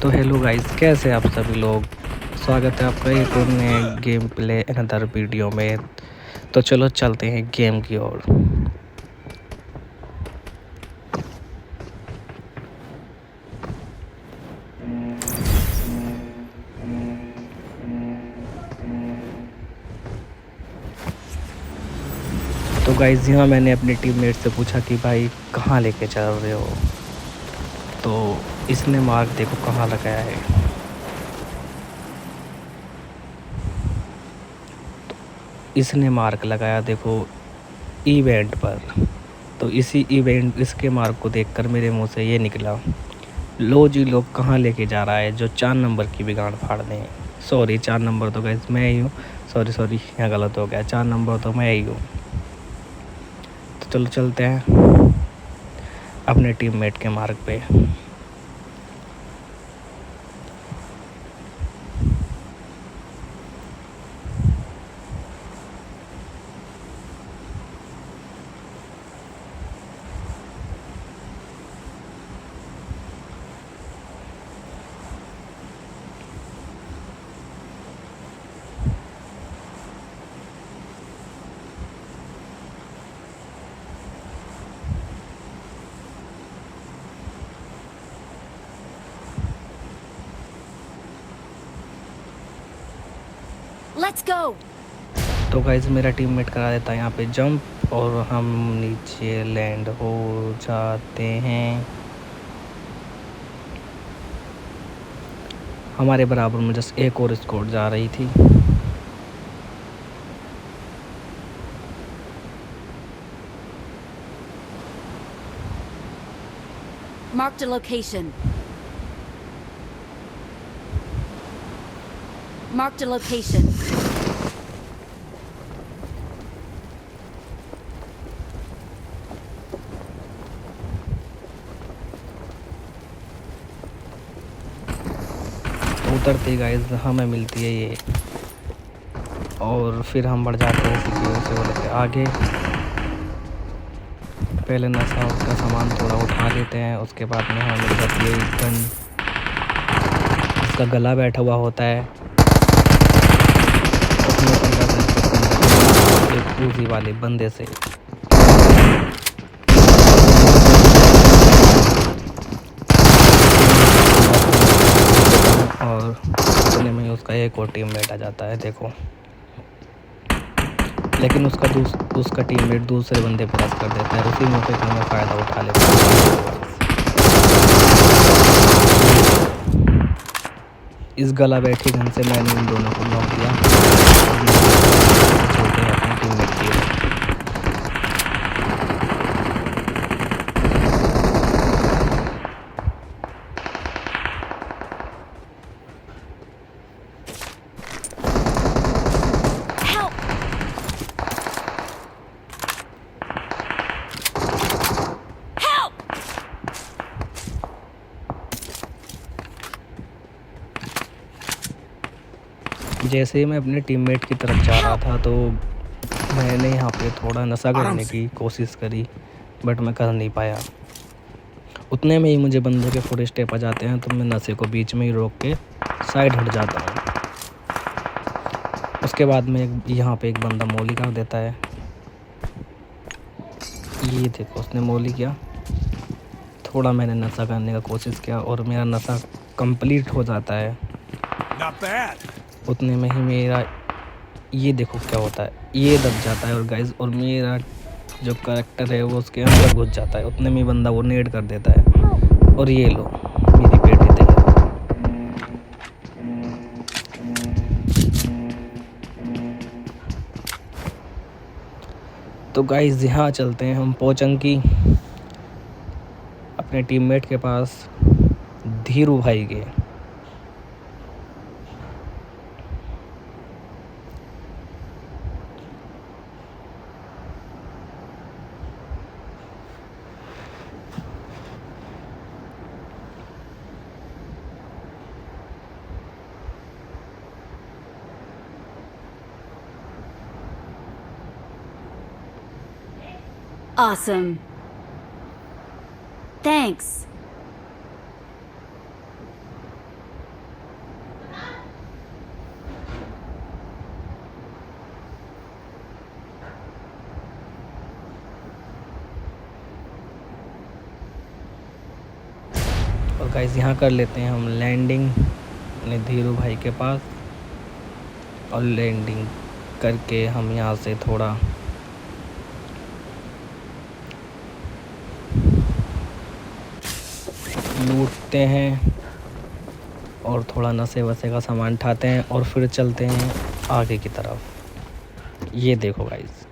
तो hello guys, कैसे आप सभी लोग। स्वागत है आपका एक और नए गेम प्ले अनदर वीडियो में। तो चलो चलते हैं गेम की ओर। तो गाइस, यहाँ मैंने अपने टीममेट से पूछा कि भाई कहाँ लेके चल रहे हो। तो इसने मार्क देखो कहाँ लगाया है। इसने मार्क लगाया देखो इवेंट पर। तो इसके मार्क को देखकर मेरे मुंह से ये निकला, लो जी लोग कहाँ लेके जा रहा है जो 4 नंबर की बिगाड़ फाड़ दें। सॉरी, 4 नंबर तो गाइस मैं ही हूँ। सॉरी, यहाँ गलत हो गया। 4 नंबर तो मैं ही हूँ। तो चलो चलते हैं अपने टीममेट के मार्ग पे। Let's go. तो गाइस मेरा टीममेट करा देता है यहाँ पे जंप और हम नीचे लैंड हो जाते हैं। हमारे बराबर में जस्ट एक और स्क्वाड जा रही थी। Marked a location. Marked a location. उतरते ही गाइस हमें मिलती है ये, और फिर हम बढ़ जाते हैं सीढ़ियों से वो लेके आगे। पहले नशा का सामान थोड़ा उठा लेते हैं, उसके बाद में हमें मिल जाती है गन। उसका गला बैठा हुआ होता है। उसमें 15 एक पूजी वाले बंदे से। और इतने में उसका एक और टीममेट आ जाता है देखो। लेकिन उसका टीममेट दूसरे बंदे पर रश कर देता है। उसी मौके का मैं फ़ायदा उठा लेता हूँ। इस गला बैठी गन से मैंने इन दोनों को नॉक दिया। चलते हैं अपने टीममेट की ओर। Help! Help! जैसे ही मैं अपने टीममेट की तरफ जा रहा था तो मैंने यहाँ पे थोड़ा नशा करने की कोशिश करी, बट मैं कर नहीं पाया। उतने में ही मुझे बंदों के फुट स्टेप आ जाते हैं, तो मैं नशे को बीच में ही रोक के साइड हट जाता हूँ। उसके बाद में यहाँ पे एक बंदा मोली कर देता है। ये देखो उसने मोली किया। थोड़ा मैंने नशा करने का कोशिश किया और मेरा नशा कंप्लीट हो जाता है। उतने में ही मेरा ये देखो क्या होता है, ये दब जाता है और गाइस और मेरा जो कैरेक्टर है वो उसके अंदर घुस जाता है। उतने में बंदा वो नेड कर देता है और ये लो मेरी पेटी तैयार। तो गाइस यहाँ चलते हैं हम पोचंकी अपने टीममेट के पास, धीरू भाई के। Awesome. Thanks. गाइस यहाँ कर लेते हैं हम लैंडिंग अपने धीरू भाई के पास, और लैंडिंग करके हम यहाँ से थोड़ा लूटते हैं और थोड़ा नशे वसे का सामान उठाते हैं और फिर चलते हैं आगे की तरफ। ये देखो गाइस,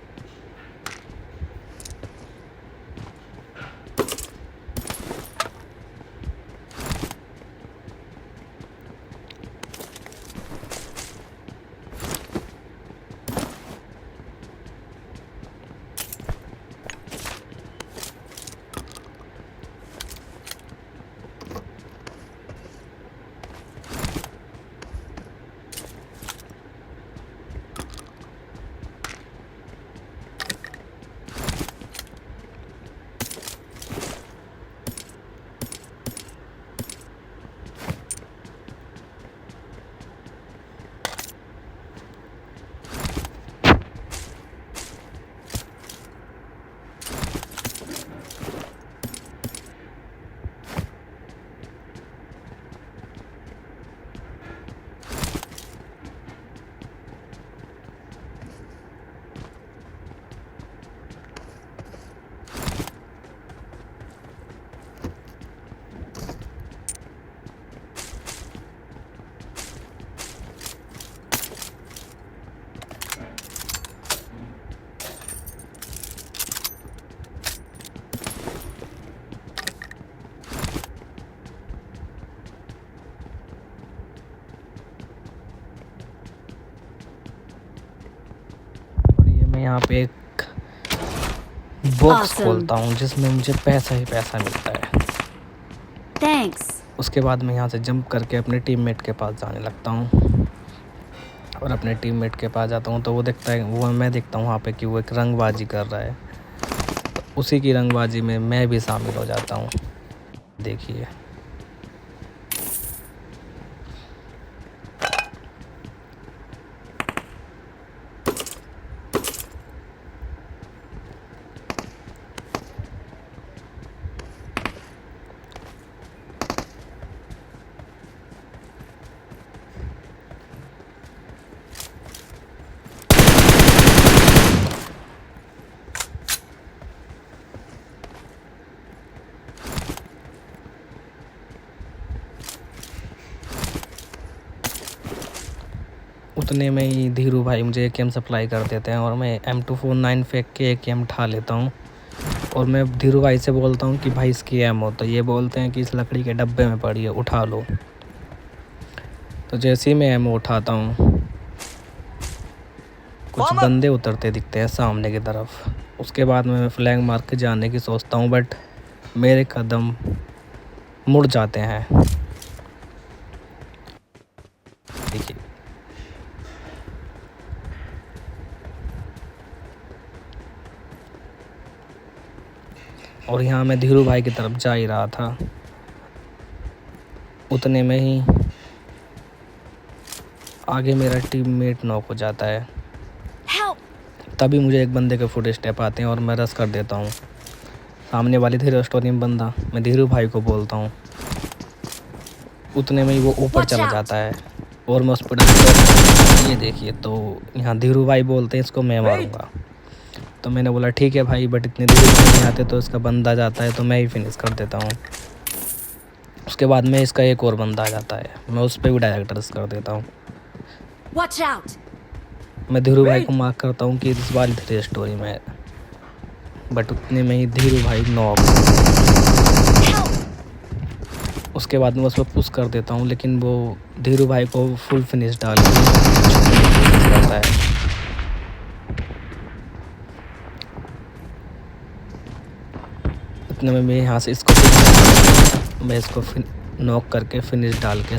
यहाँ पे एक बॉक्स Awesome. खोलता हूँ जिसमें मुझे पैसा ही पैसा मिलता है। Thanks. उसके बाद मैं यहाँ से जंप करके अपने टीममेट के पास जाने लगता हूँ, और अपने टीममेट के पास जाता हूँ तो मैं देखता हूँ वहाँ पे कि वो एक रंगबाजी कर रहा है। तो उसी की रंगबाजी में मैं भी शामिल हो जाता हूँ। देखिए, उतने में ही धीरू भाई मुझे AKM सप्लाई कर देते हैं और मैं M249 फेंक के AKM उठा लेता हूँ। और मैं धीरू भाई से बोलता हूँ कि भाई इसकी एमो, तो ये बोलते हैं कि इस लकड़ी के डब्बे में पड़ी है, उठा लो। तो जैसे ही मैं एमो उठाता हूँ, कुछ बंदे उतरते दिखते हैं सामने की तरफ। उसके बाद मैं फ्लैग मार के जाने की सोचता हूँ, बट मेरे कदम मुड़ जाते हैं। देखिए, और यहाँ मैं धीरू भाई की तरफ जा ही रहा था, उतने में ही आगे मेरा टीममेट नॉक हो जाता है। Help. तभी मुझे एक बंदे के फुट स्टेप आते हैं और मैं रश कर देता हूँ। सामने वाली थी रेस्टोरेंट में बंदा, मैं धीरू भाई को बोलता हूँ, उतने में ही वो ऊपर Watch चला out. जाता है और मैं उस पर ये देखिए, तो यहाँ धीरू भाई बोलते हैं इसको मैं मारूंगा। तो मैंने बोला ठीक है भाई, बट इतने देर नहीं आते तो इसका बंदा जाता है तो मैं ही फिनिश कर देता हूँ। उसके बाद में इसका एक और बंदा आ जाता है, मैं उस पर भी डायरेक्ट रश कर देता हूँ। Watch out. मैं धीरू भाई को मार्क करता हूँ कि इस वाली थ्री स्टोरी में, बट उतने में ही धीरू भाई नॉक। उसके बाद मैं उस पर पुश कर देता हूँ, लेकिन वो धीरू भाई को फुल फिनिश डाल के करता है। उतने में मैं यहाँ से इसको नॉक करके फिनिश डाल के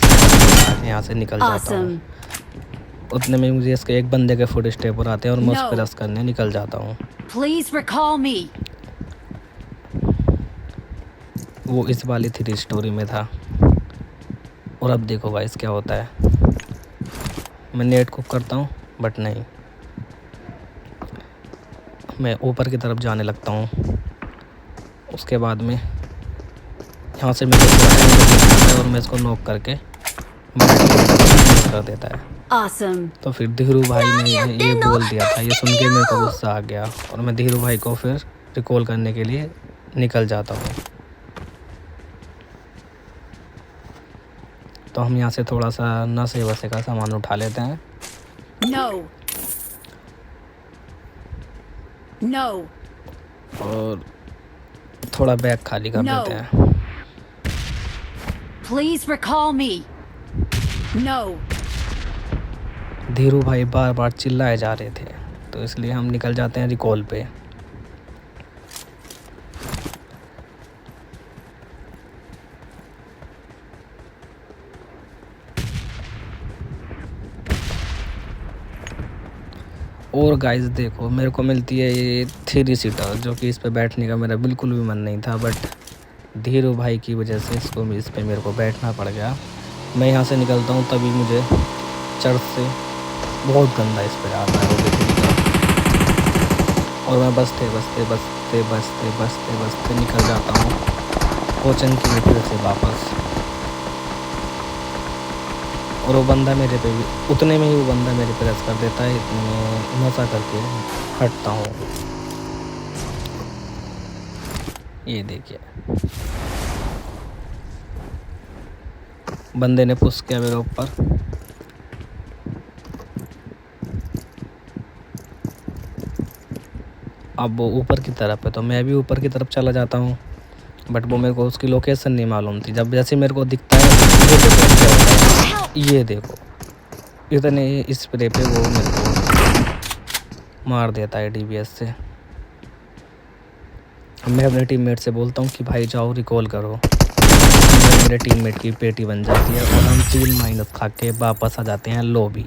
यहाँ से निकल जाता हूँ। Awesome. उतने में मुझे इसके एक बंदे के फुट स्टेप पर आते हैं और मैं उस पर रश करने निकल जाता हूँ। Please recall me. वो इस वाली थ्री स्टोरी में था। और अब देखो गाइस क्या होता है, मैं नेट कुक करता हूँ बट नहीं, मैं ऊपर की तरफ जाने लगता हूँ। उसके बाद में यहाँ यहाँ से मेरे को थोड़ा एंगल मिलता है और मैं इसको नॉक करके कर देता है। Awesome. तो फिर धीरू भाई ने ये बोल दिया था, ये सुन के मेरे को गुस्सा आ गया और मैं धीरू भाई को फिर रिकॉल करने के लिए निकल जाता हूँ। तो हम यहाँ से थोड़ा सा नशे वसे का सामान उठा लेते हैं। No. No. और थोड़ा बैग खाली कर No. देते हैं। Please recall me. No. Dhiru भाई बार बार चिल्लाए जा रहे थे, तो इसलिए हम निकल जाते हैं रिकॉल पे। और गाइस देखो, मेरे को मिलती है ये 3 सीटर, जो कि इस पे बैठने का मेरा बिल्कुल भी मन नहीं था, बट धीरू भाई की वजह से इस पे मेरे को बैठना पड़ गया। मैं यहाँ से निकलता हूँ तभी मुझे चढ़ से बहुत गंदा इस पर आता है वो देखने का, और मैं बसते निकल जाता हूँ कोचन की मीटर से वापस। और वो बंदा मेरे पे भी उतने में ही वो बंदा मेरे पे रस कर देता है, इतने में नशा करके हटता हूँ। ये देखिए, बंदे ने पुश किया मेरे ऊपर। अब वो ऊपर की तरफ है, तो मैं भी ऊपर की तरफ चला जाता हूँ, बट वो मेरे को उसकी लोकेशन नहीं मालूम थी। जब जैसे मेरे को दिखता है, ये देखो इतने स्प्रे पे वो मेरे को मार देता है DBS से। मैं अपने टीममेट से बोलता हूँ कि भाई जाओ रिकॉल करो। मेरे टीममेट की पेटी बन जाती है और हम 3 माइनस खा के वापस आ जाते हैं लॉबी।